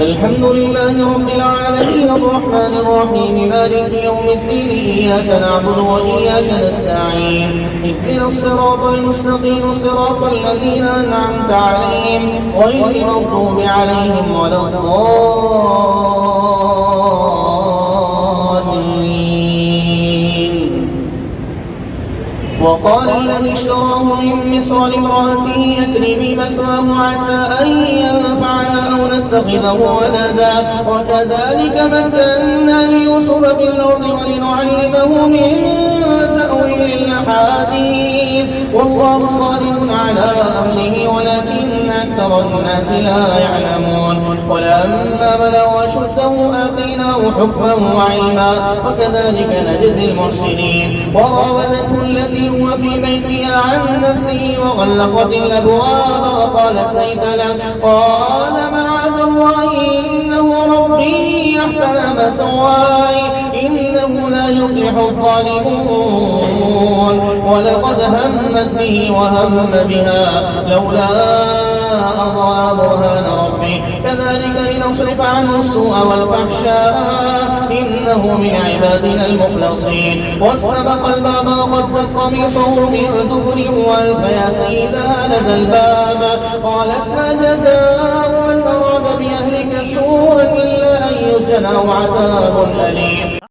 الحمد لله رب العالمين الرحمن الرحيم مالك يوم الدين إياك نعبد وإياك نستعين اهدنا الصراط المستقيم صراط الذين أنعمت عليهم غير المغضوب عليهم ولا الضالين. وقال الذي اشتراه من مصر لامرأته أكرمي مثواه عسى أن ينفعنا أو نتخذه ولدا وكذلك مكنا ليوسف في الأرض ولنعلمه من تأويل الأحاديث والله غالب على أمره ولكن أكثر الناس لا يعلمون. ولما بلغ أشده آتيناه حكما وعلما وكذلك نجزي المحسنين. وراودته التي هو في بيتها عن نفسه وغلقت الأبواب وقالت هيت لك قال معاذ الله إنه ربي يحسن مثواي إنه لا يفلح الظالمون. ولقد همت به وهم بها لولا أن رأى برهان ربي كذلك لنصرف عنه السوء والفحشاء إنه من عبادنا المخلصين. واستبق الباب وقدت قميصه من دبر وألف يا سيدها لدى الباب قالت ما جزاء من أراد بأهلك سوءا إلا أن يسجن أو عذاب أليم.